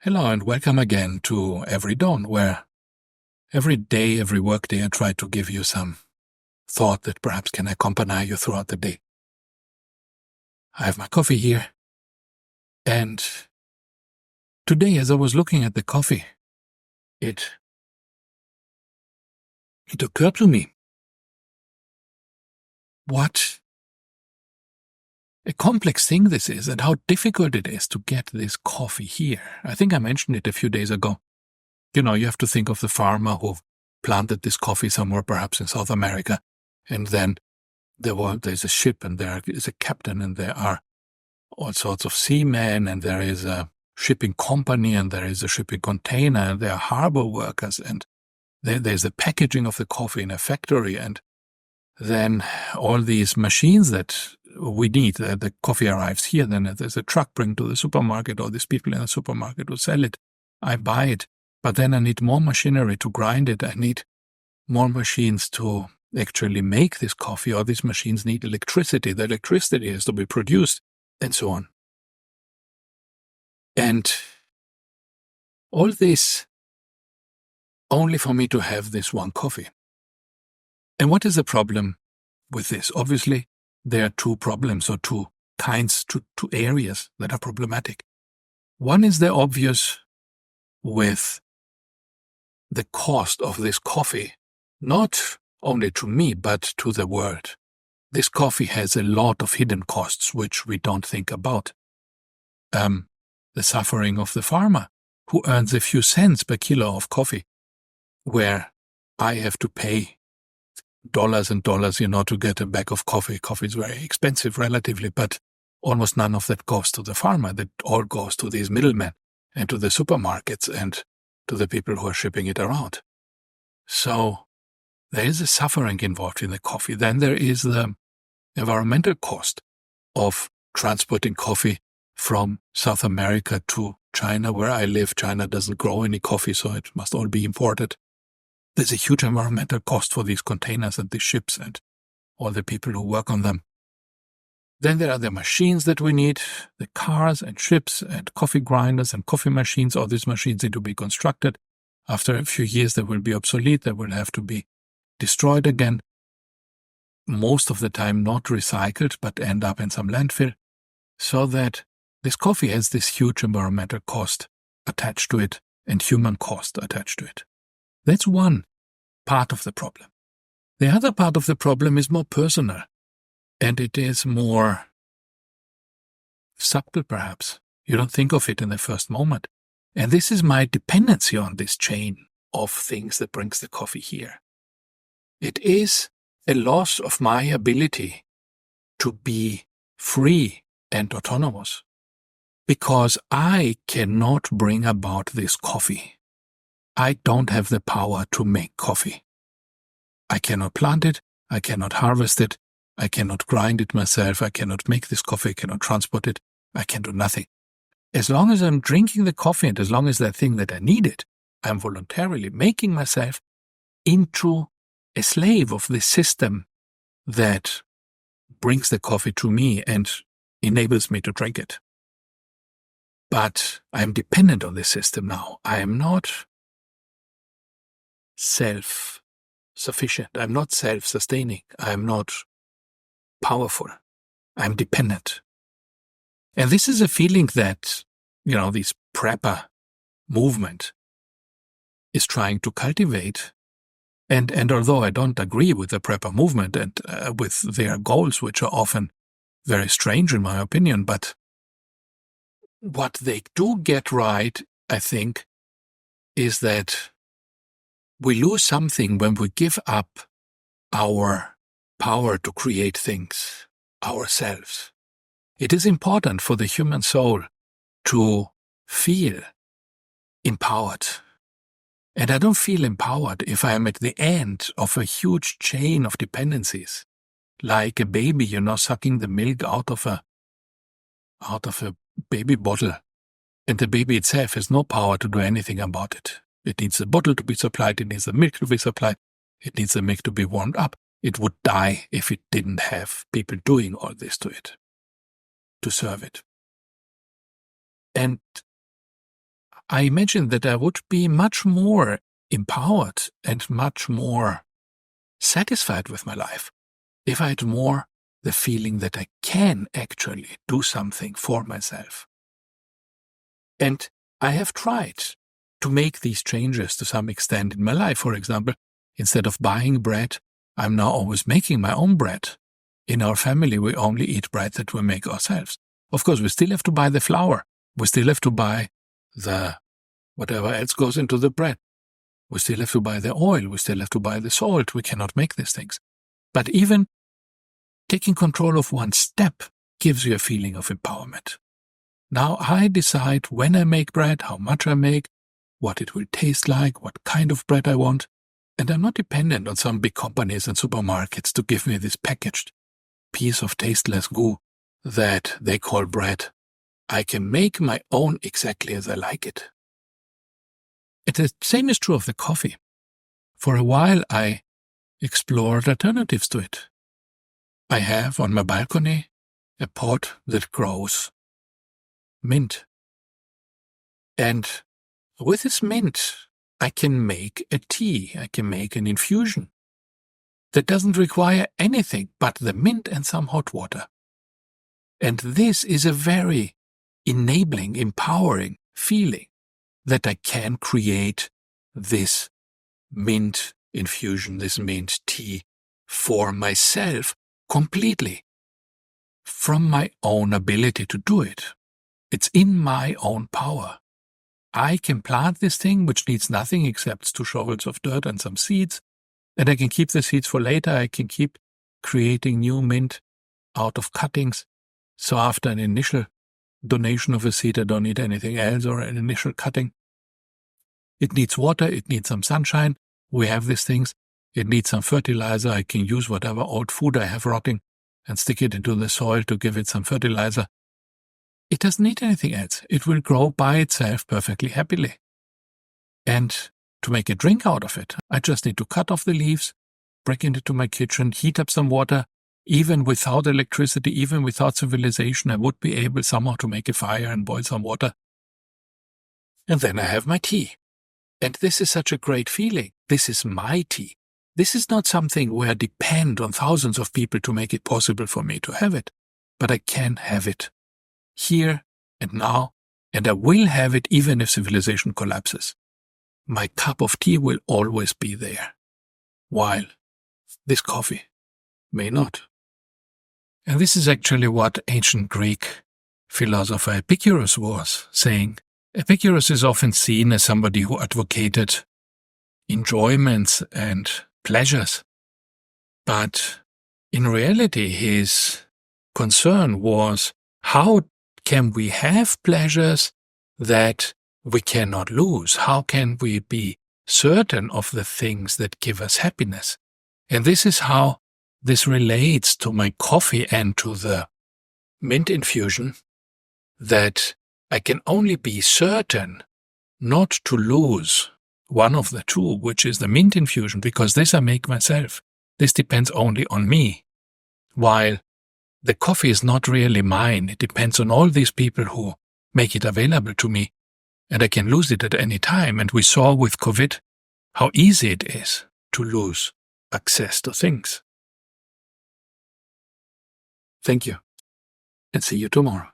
Hello and welcome again to Every Dawn, where every day, every workday, I try to give you some thought that perhaps can accompany you throughout the day. I have my coffee here, and today, as I was looking at the coffee, it occurred to me what a complex thing this is and how difficult it is to get this coffee here. I think I mentioned it a few days ago. You have to think of the farmer who planted this coffee somewhere, perhaps in South America, and then there's a ship and there is a captain and there are all sorts of seamen and there is a shipping company and there is a shipping container and there are harbor workers and there's the packaging of the coffee in a factory and then all these machines that we need. The coffee arrives here, then there's a truck bring to the supermarket, or these people in the supermarket who sell it. I buy it, but then I need more machinery to grind it. I need more machines to actually make this coffee, or these machines need electricity. The electricity has to be produced, and so on. And all this only for me to have this one coffee. And what is the problem with this? Obviously, there are two problems, or two areas that are problematic. One is the obvious with the cost of this coffee, not only to me, but to the world. This coffee has a lot of hidden costs which we don't think about. The suffering of the farmer who earns a few cents per kilo of coffee, where I have to pay dollars and dollars, to get a bag of coffee. Coffee is very expensive relatively, but almost none of that goes to the farmer. That all goes to these middlemen and to the supermarkets and to the people who are shipping it around. So there is a suffering involved in the coffee. Then there is the environmental cost of transporting coffee from South America to China, where I live. China doesn't grow any coffee, so it must all be imported. There's a huge environmental cost for these containers and these ships and all the people who work on them. Then there are the machines that we need, the cars and ships and coffee grinders and coffee machines. All these machines need to be constructed. After a few years, they will be obsolete. They will have to be destroyed again. Most of the time not recycled, but end up in some landfill. So that this coffee has this huge environmental cost attached to it and human cost attached to it. That's one part of the problem. The other part of the problem is more personal, and it is more subtle perhaps. You don't think of it in the first moment. And this is my dependency on this chain of things that brings the coffee here. It is a loss of my ability to be free and autonomous, because I cannot bring about this coffee. I don't have the power to make coffee. I cannot plant it, I cannot harvest it, I cannot grind it myself, I cannot make this coffee, I cannot transport it, I can do nothing. As long as I'm drinking the coffee and as long as that thing that I need it, I'm voluntarily making myself into a slave of this system that brings the coffee to me and enables me to drink it. But I am dependent on this system now. I am not self-sufficient. I'm not self-sustaining. I'm not powerful. I'm dependent. And this is a feeling that, this prepper movement is trying to cultivate. And although I don't agree with the prepper movement and with their goals, which are often very strange in my opinion, but what they do get right, I think, is that we lose something when we give up our power to create things ourselves. It is important for the human soul to feel empowered. And I don't feel empowered if I am at the end of a huge chain of dependencies, like a baby, sucking the milk out of a baby bottle, and the baby itself has no power to do anything about it. It needs the bottle to be supplied, it needs the milk to be supplied, it needs the milk to be warmed up. It would die if it didn't have people doing all this to it, to serve it. And I imagine that I would be much more empowered and much more satisfied with my life if I had more the feeling that I can actually do something for myself. And I have tried to make these changes to some extent in my life. For example, instead of buying bread, I'm now always making my own bread. In our family, we only eat bread that we make ourselves. Of course, we still have to buy the flour. We still have to buy the whatever else goes into the bread. We still have to buy the oil. We still have to buy the salt. We cannot make these things. But even taking control of one step gives you a feeling of empowerment. Now I decide when I make bread, how much I make, what it will taste like, what kind of bread I want, and I'm not dependent on some big companies and supermarkets to give me this packaged piece of tasteless goo that they call bread. I can make my own exactly as I like it. And the same is true of the coffee. For a while I explored alternatives to it. I have on my balcony a pot that grows mint. And with this mint, I can make a tea, I can make an infusion that doesn't require anything but the mint and some hot water. And this is a very enabling, empowering feeling that I can create this mint infusion, this mint tea for myself completely from my own ability to do it. It's in my own power. I can plant this thing, which needs nothing except 2 shovels of dirt and some seeds, and I can keep the seeds for later. I can keep creating new mint out of cuttings. So after an initial donation of a seed, I don't need anything else or an initial cutting. It needs water, it needs some sunshine. We have these things. It needs some fertilizer. I can use whatever old food I have rotting and stick it into the soil to give it some fertilizer. It doesn't need anything else. It will grow by itself perfectly happily. And to make a drink out of it, I just need to cut off the leaves, bring it into my kitchen, heat up some water. Even without electricity, even without civilization, I would be able somehow to make a fire and boil some water. And then I have my tea. And this is such a great feeling. This is my tea. This is not something where I depend on thousands of people to make it possible for me to have it. But I can have it here and now, and I will have it even if civilization collapses. My cup of tea will always be there, while this coffee may not. And this is actually what ancient Greek philosopher Epicurus was saying. Epicurus is often seen as somebody who advocated enjoyments and pleasures, but in reality his concern was, how can we have pleasures that we cannot lose? How can we be certain of the things that give us happiness? And this is how this relates to my coffee and to the mint infusion, that I can only be certain not to lose one of the two, which is the mint infusion, because this I make myself. This depends only on me, while the coffee is not really mine. It depends on all these people who make it available to me, and I can lose it at any time. And we saw with COVID how easy it is to lose access to things. Thank you, and see you tomorrow.